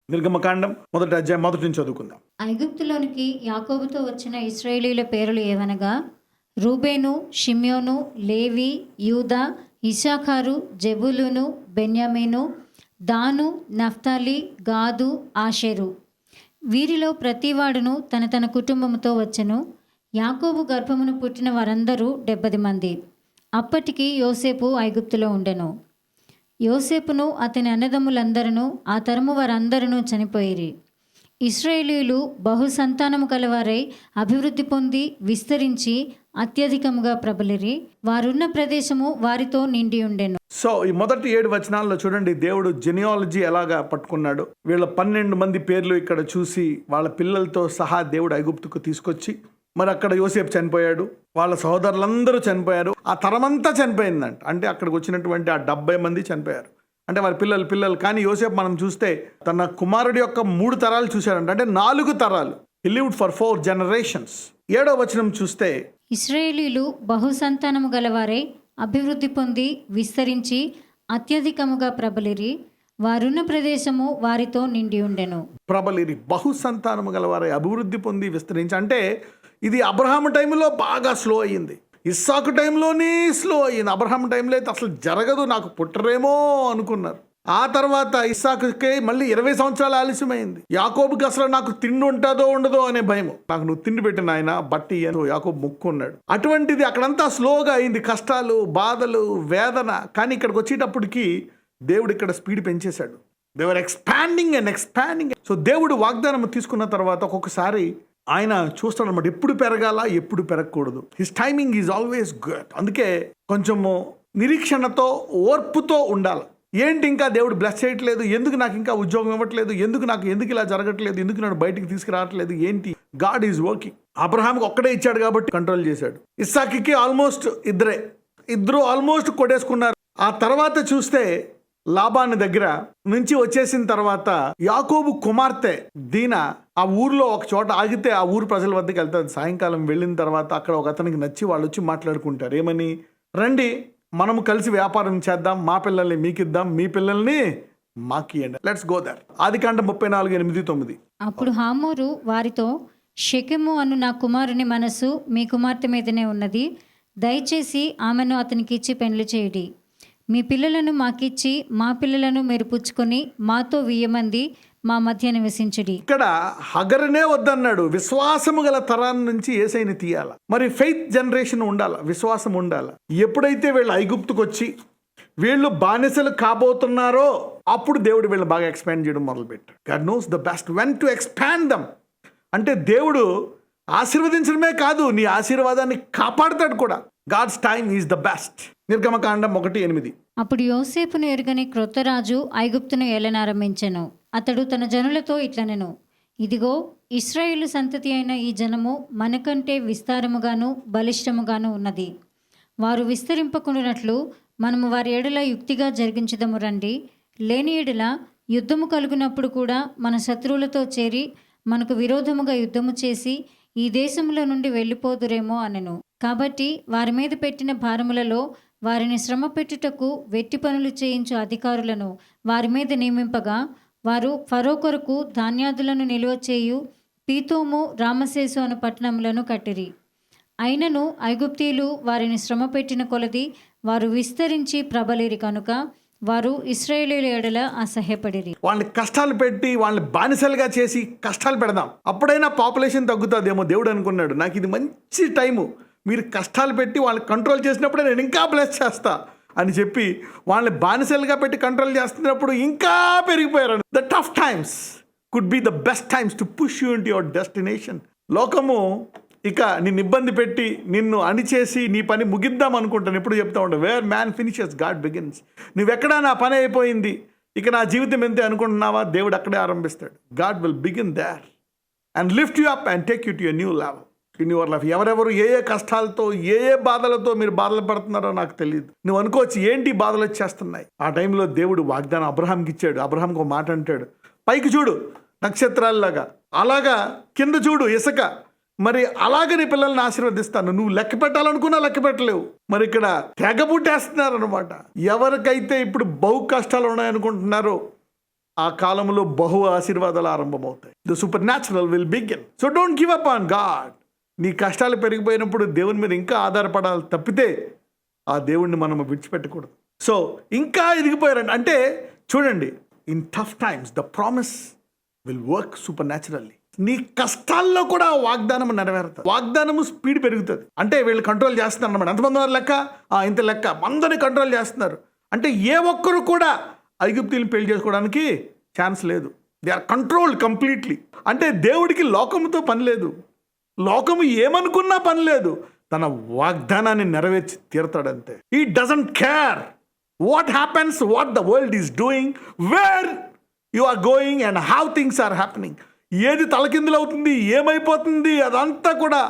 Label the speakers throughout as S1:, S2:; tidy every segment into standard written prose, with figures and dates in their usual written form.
S1: నిర్గమకాండం 1వ అధ్యాయం 1 నుంచి చదువుకుందాం.
S2: ఐగుప్తులోనికి యాకోబుతో వచ్చిన ఇశ్రాయేలీల పేర్లు ఏవనగా రూబేను, షిమ్యోను, లేవి, యూదా, ఇశ్శాఖారు, జెబూలూను, బెన్యామీను, దాను, నఫ్తాలి, గాదు, ఆషేరు. వీరిలో ప్రతివాడును తన తన కుటుంబముతో వచ్చెను. యాకోబు గర్భమును పుట్టిన వారందరూ 70 మంది. అప్పటికి యోసేపు ఐగుప్తులో ఉండెను. యోసేపును అతని అన్నదమ్ములందరూ ఆ తరము వారందరూ చనిపోయిరి. ఇశ్రాయేలీయులు బహుసంతానము కలవారై అభివృద్ధి పొంది విస్తరించి అత్యధికముగా ప్రబలిరి. వారున్న ప్రదేశము వారితో నిండి ఉండెను.
S1: సో ఈ మొదటి 7 వచనాల్లో చూడండి, దేవుడు జెనియాలజీ ఎలాగా పట్టుకున్నాడు. వీళ్ళ 12 మంది పేర్లు ఇక్కడ చూసి వాళ్ళ పిల్లలతో సహా దేవుడు ఐగుప్తుకు తీసుకొచ్చి, మరి అక్కడ యోసేపు చనిపోయాడు, వాళ్ళ సహోదరులందరూ చనిపోయారు, ఆ తరమంతా చనిపోయిందంట. అంటే అక్కడికి వచ్చినటువంటి ఆ 70 మంది చనిపోయారు, అంటే వారి పిల్లలు. కానీ యోసేపు మనం చూస్తే తన కుమారుడి యొక్క 3 తరాలు చూశాడంట, అంటే 4 తరాలు. హి లివ్డ్ ఫర్ 4 generations. 7వ వచనం చూస్తే
S2: ఇశ్రాయేలీయులు బహుసంతానము గలవారై అభివృద్ధి పొంది విస్తరించి అత్యధికముగా ప్రబలిరి. వారున్న ప్రదేశము వారితో నిండి ఉండెను.
S1: ప్రబలిరి, బహుసంతానము గలవారై అభివృద్ధి పొంది విస్తరించి. అంటే ఇది అబ్రహాము టైంలో బాగా స్లో అయ్యింది, ఇస్సాకు టైంలోనే స్లో అయ్యింది. అబ్రహాము టైంలో అయితే అసలు జరగదు, నాకు పుట్టరేమో అనుకున్నారు. ఆ తర్వాత ఇస్సాకుకే మళ్ళీ 20 సంవత్సరాలు ఆలస్యమైంది. యాకోబుకి అసలు నాకు తిండి ఉంటుందో ఉండదో అనే భయం. నాకు నువ్వు తిండి పెట్టిన ఆయన బట్టి అని యాకోబు మొక్కున్నాడు. అటువంటిది అక్కడంతా స్లోగా అయింది, కష్టాలు, బాధలు, వేదన. కానీ ఇక్కడికి వచ్చేటప్పటికి దేవుడు ఇక్కడ స్పీడ్ పెంచేశాడు. దేవర్ ఎక్స్పాండింగ్. సో దేవుడు వాగ్దానం తీసుకున్న తర్వాత ఒక్కొక్కసారి ఆయన చూస్తాడు అనమాట, ఎప్పుడు పెరగాల, ఎప్పుడు పెరగకూడదు. His timing is always good. అందుకే కొంచెము నిరీక్షణతో, ఓర్పుతో ఉండాలి. ఏంటి ఇంకా దేవుడు బ్లెస్ చేయట్లేదు, ఎందుకు నాకు ఇంకా ఉద్యోగం ఇవ్వట్లేదు, ఎందుకు ఇలా జరగట్లేదు, ఎందుకు నన్ను బయటికి తీసుకురావట్లేదు, ఏంటి? God is working. అబ్రహాంకి ఒక్కడే ఇచ్చాడు కాబట్టి కంట్రోల్ చేశాడు. ఇస్సాకుకి ఆల్మోస్ట్ ఇద్దరు ఆల్మోస్ట్ కొట్టేసుకున్నారు. ఆ తర్వాత చూస్తే లాబాను దగ్గర నుంచి వచ్చేసిన తర్వాత యాకోబు కుమార్తె దీనా ఆ ఊర్లో ఒక చోట ఆగితే ఆ ఊరు ప్రజల వద్దకు వెళ్తారు. సాయంకాలం వెళ్ళిన తర్వాత అక్కడ ఒక అతనికి నచ్చి వాళ్ళు వచ్చి మాట్లాడుకుంటారు. ఏమని? రండి మనము కలిసి వ్యాపారం చేద్దాం, మా పిల్లల్ని మీకిద్దాం, మీ పిల్లల్ని మాకియండి, లెట్స్ గో దర్. ఆదికాండం 34:8-9.
S2: అప్పుడు హామోరు వారితో, షెకెము అను నా కుమారుని మనసు మీ కుమార్తె మీదనే ఉన్నది. దయచేసి ఆమెను అతనికి ఇచ్చి పెండ్లి చేయుడి. మీ పిల్లలను మాకిచ్చి మా పిల్లలను మీరు పుచ్చుకొని మాతో 10 మంది మా మధ్య నివసించుడి.
S1: ఇక్కడ హగరనే వద్దన్నాడు. విశ్వాసము గల తరాన్ని నుంచి యేసయ్యని తీయాల. మరి ఫెయిత్ జనరేషన్ ఉండాల, విశ్వాసం ఉండాల. ఎప్పుడైతే వీళ్ళు ఐగుప్తుకు వచ్చి వీళ్ళు బానిసలు కాబోతున్నారో అప్పుడు దేవుడు వీళ్ళు బాగా ఎక్స్పాండ్ చేయడం మొదలుపెట్టాడు. God knows the best when to expand them. అంటే దేవుడు ఆశీర్వదించడమే కాదు, నీ ఆశీర్వాదాన్ని కాపాడుతాడు కూడా. God's time is the best. నిర్గమకాండం 1:8.
S2: అప్పుడు యోసేపును ఎరుగని క్రొత్త రాజు ఐగుప్తును ఏలనారంభించెను. అతడు తన జనులతో ఇట్లనెను, ఇదిగో ఇశ్రాయేలు సంతతి అయిన ఈ జనము మనకంటే విస్తారముగాను బలిష్టముగాను ఉన్నది. వారు విస్తరింపకుండునట్లు మనము వారి ఎడల యుక్తిగా జరిగించుదము రండి. లేని ఎడల యుద్ధము కలుగునప్పుడు కూడా మన శత్రువులతో చేరి మనకు విరోధముగా యుద్ధము చేసి ఈ దేశములో నుండి వెళ్ళిపోదురేమో అనెను. కాబట్టి వారి మీద పెట్టిన భారములలో వారిని శ్రమ పెట్టుటకు వెట్టి పనులు చేయించు అధికారులను వారి మీద నియమింపగా వారు ఫరో కొరకు ధాన్యాదులను నిల్వ చేయు పీతోము, రామసేసు అను పట్టణములను కట్టిరి. అయినను ఐగుప్తీయులు వారిని శ్రమ పెట్టిన కొలది వారు విస్తరించి ప్రబలిరి కనుక వారు ఇశ్రాయేలీయుల ఎడల అసహ్యపడిరి.
S1: వాళ్ళని కష్టాలు పెట్టి వాళ్ళని బానిసలుగా చేసి కష్టాలు పెడదాం, అప్పుడైనా పాపులేషన్ తగ్గుతుందేమో. దేవుడు అనుకున్నాడు, నాకు ఇది మంచి టైము, మీరు కష్టాలు పెట్టి వాళ్ళని కంట్రోల్ చేసినప్పుడే నేను ఇంకా బ్లెస్ చేస్తా అని చెప్పి వాళ్ళని బానిసలుగా పెట్టి కంట్రోల్ చేస్తున్నప్పుడు ఇంకా పెరిగిపోయారు. The tough times could be the best times to push you into your destination. లోకము ఇక నిన్ను ఇబ్బంది పెట్టి నిన్ను అణిచేసి నీ పని ముగిద్దాం అనుకుంటాను. ఎప్పుడు చెప్తా ఉంటాను, where man finishes God begins. నువ్వెక్కడా నా పని అయిపోయింది, ఇక నా జీవితం ఎంతే అనుకుంటున్నావా, దేవుడు అక్కడే ఆరంభిస్తాడు. God will begin there and lift you up and take you to a new level in your life. ఎవరెవరు ఏ కష్టాలతో ఏ బాధలతో మీరు బాధలు పడుతున్నారో నాకు తెలియదు. నువ్వు అనుకోవచ్చు ఏంటి బాధలు వచ్చేస్తున్నాయి. ఆ టైంలో దేవుడు వాగ్దానం అబ్రహాంకి ఇచ్చాడు. అబ్రహాంకి ఒక మాట అంటాడు, పైకి చూడు నక్షత్రాల్లాగా, అలాగా కింద చూడు ఇసుక, మరి అలాగే నీ పిల్లల్ని ఆశీర్వదిస్తాను. నువ్వు లెక్క పెట్టాలనుకున్నా లెక్క పెట్టలేవు. మరి ఇక్కడ తెగబుట్టేస్తున్నారు అనమాట. ఎవరికైతే ఇప్పుడు బహు కష్టాలు ఉన్నాయనుకుంటున్నారో ఆ కాలంలో బహు ఆశీర్వాదాలు ఆరంభమవుతాయి. The supernatural will begin. So don't give up on God. నీ కష్టాలు పెరిగిపోయినప్పుడు దేవుని మీద ఇంకా ఆధారపడాలి తప్పితే ఆ దేవుణ్ణి మనం విడిచిపెట్టకూడదు. సో ఇంకా ఎదిగిపోయారండి అంటే చూడండి, in tough times the promise will work super naturally. నీ కష్టాల్లో కూడా వాగ్దానం నెరవేరుతుంది. వాగ్దానము స్పీడ్ పెరుగుతుంది. అంటే వీళ్ళు కంట్రోల్ చేస్తున్నారు అన్నమాట. ఎంతమంది ఉన్నారు లెక్క? ఇంత లెక్క మందిని కంట్రోల్ చేస్తున్నారు. అంటే ఏ ఒక్కరు కూడా ఐగుప్తీయులను పెళ్లి చేసుకోవడానికి ఛాన్స్ లేదు. They are controlled completely. అంటే దేవుడికి లోకముతో పని లేదు, లోకము ఏమనుకున్నా పని లేదు. తన వాగ్దానాన్ని నెరవేర్చి తీరుతాడంతే. He doesn't care what happens, what the world is doing, where you are going and how things are happening. ఏది తలకిందులవుతుంది, ఏమైపోతుంది, అదంతా కూడా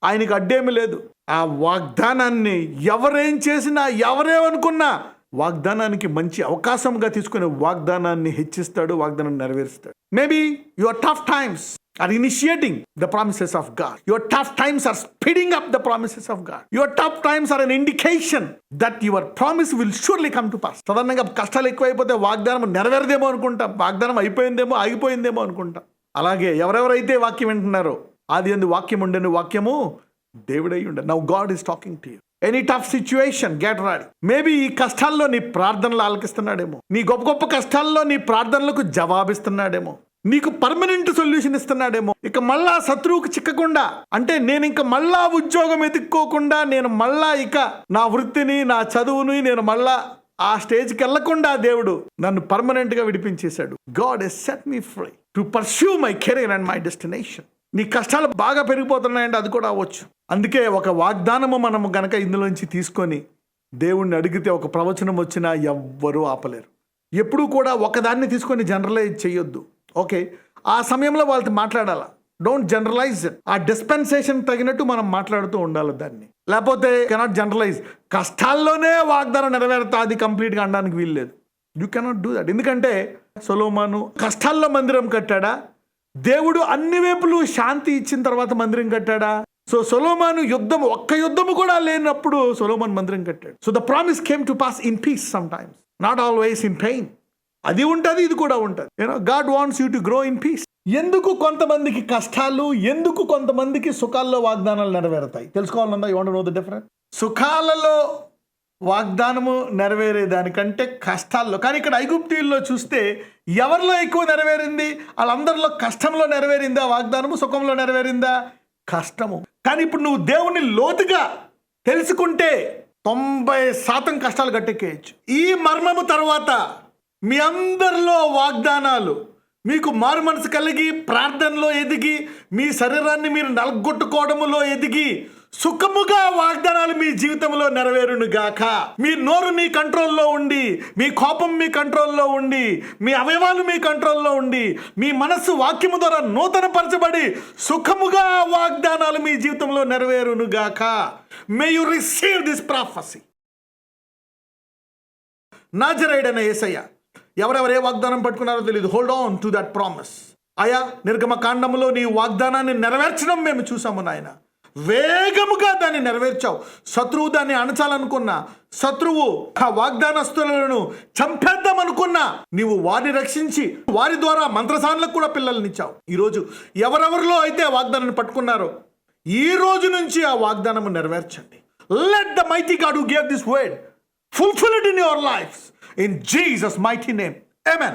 S1: ఆయనకి అడ్డేమీ లేదు. ఆ వాగ్దానాన్ని ఎవరేం చేసినా, ఎవరేమనుకున్నా వాగ్దానానికి మంచి అవకాశంగా తీసుకునే వాగ్దానాన్ని హెచ్చిస్తాడు, వాగ్దానాన్ని నెరవేరుస్తాడు. Maybe your tough times are initiating the promises of God. Your tough times are speeding up the promises of God. Your tough times are an indication that your promise will surely come to pass. సాధారణంగా కష్టాలు ఎక్కువైపోతే వాగ్దానం నెరవేరదేమో అనుకుంటాం, వాగ్దానం అయిపోయిందేమో, ఆగిపోయిందేమో అనుకుంటాం. అలాగే ఎవరెవరైతే వాక్యం వింటున్నారో, ఆది యందు వాక్యం ఉండెను, వాక్యము దేవుడై ఉండెను. Now God is talking to you. Any tough situation, get ready. Maybe ఈ కష్టాల్లో నీ ప్రార్థనలు ఆలకిస్తున్నాడేమో, నీ గొప్ప గొప్ప కష్టాల్లో నీ ప్రార్థనలకు జవాబిస్తున్నాడేమో, నీకు పర్మనెంట్ సొల్యూషన్ ఇస్తున్నాడేమో. ఇక మళ్ళా శత్రువుకు చిక్కకుండా, అంటే నేను ఇంక మళ్ళా ఉద్యోగం ఎదుక్కోకుండా, నేను మళ్ళా ఇక నా వృత్తిని, నా చదువుని నేను మళ్ళా ఆ స్టేజ్కి వెళ్లకుండా దేవుడు నన్ను పర్మనెంట్ గా విడిపించేశాడు. God has set me free to pursue my career and my destination. నీ కష్టాలు బాగా పెరిగిపోతున్నాయంటే అది కూడా అవ్వచ్చు. అందుకే ఒక వాగ్దానము మనము గనక ఇందులోంచి తీసుకొని దేవుణ్ణి అడిగితే, ఒక ప్రవచనం వచ్చినా ఎవ్వరూ ఆపలేరు. ఎప్పుడూ కూడా ఒకదాన్ని తీసుకొని జనరలైజ్ చేయొద్దు. ఓకే, ఆ సమయంలో వాళ్ళతో మాట్లాడాలా. Don't generalise. ఆ డిస్పెన్సేషన్ తగినట్టు మనం మాట్లాడుతూ ఉండాలి దాన్ని. లేకపోతే కెనాట్ జనరలైజ్. కష్టాల్లోనే వాగ్దానం నెరవేరుతా అది కంప్లీట్గా అనడానికి వీల్లేదు. You cannot do that. ఎందుకంటే సొలొమోను కష్టాల్లో మందిరం కట్టాడా? దేవుడు అన్ని వైపులు శాంతి ఇచ్చిన తర్వాత మందిరం కట్టాడా? సో సొలొమోను ఒక్క యుద్ధము కూడా లేనప్పుడు సొలొమోను మందిరం కట్టాడు. So the promise came to pass in peace sometimes, not always in pain. అది ఉంటుంది, ఇది కూడా ఉంటుంది. God wants you to grow in peace. ఎందుకు కొంతమందికి కష్టాలు, ఎందుకు కొంతమందికి సుఖాల్లో వాగ్దానాలు నెరవేరుతాయి తెలుసుకోవాలన్నా? You want to know the difference. సుఖాలలో వాగ్దానము నెరవేరేదానికంటే కష్టాల్లో. కానీ ఇక్కడ ఐగుప్తీయుల్లో చూస్తే ఎవరిలో ఎక్కువ నెరవేరింది? వాళ్ళందరిలో కష్టంలో నెరవేరిందా వాగ్దానము? సుఖంలో నెరవేరిందా? కష్టము. కానీ ఇప్పుడు నువ్వు దేవుని లోతుగా తెలుసుకుంటే 90% కష్టాలు గట్టెక్కేయచ్చు. ఈ మర్మము తర్వాత మీ అందరిలో వాగ్దానాలు, మీకు మారు మనసు కలిగి ప్రార్థనలో ఎదిగి, మీ శరీరాన్ని మీరు నలగొట్టుకోవడములో ఎదిగి, సుఖముగా వాగ్దానాలు మీ జీవితంలో నెరవేరునుగాక. మీ నోరు మీ కంట్రోల్లో ఉండి, మీ కోపం మీ కంట్రోల్లో ఉండి, మీ అవయవాలు మీ కంట్రోల్లో ఉండి, మీ మనస్సు వాక్యము ద్వారా నూతనపరచబడి సుఖముగా వాగ్దానాలు మీ జీవితంలో నెరవేరునుగాక. మే యు రిసీవ్ దిస్ ప్రాఫెసీ. నాజరేయుడైన యేసయ్య ఎవరెవరే వాగ్దానం పట్టుకున్నారో తెలియదు. Hold on to that promise. అయా, నిర్గమ కాండములో నీ వాగ్దానాన్ని నెరవేర్చడం మేము చూసాము నాయన. వేగముగా దాన్ని నెరవేర్చావు. శత్రువు దాన్ని అణచాలనుకున్నా, శత్రువు ఆ వాగ్దానస్తులను చంపేద్దామనుకున్నా, నీవు వారిని రక్షించి వారి ద్వారా మంత్రసానులకు కూడా పిల్లల్నిచ్చావు. ఈరోజు ఎవరెవరిలో అయితే వాగ్దానాన్ని పట్టుకున్నారో ఈ రోజు నుంచి ఆ వాగ్దానము నెరవేర్చండి. Let the mighty God who gave this word fulfill it in your lives in Jesus' mighty name. Amen.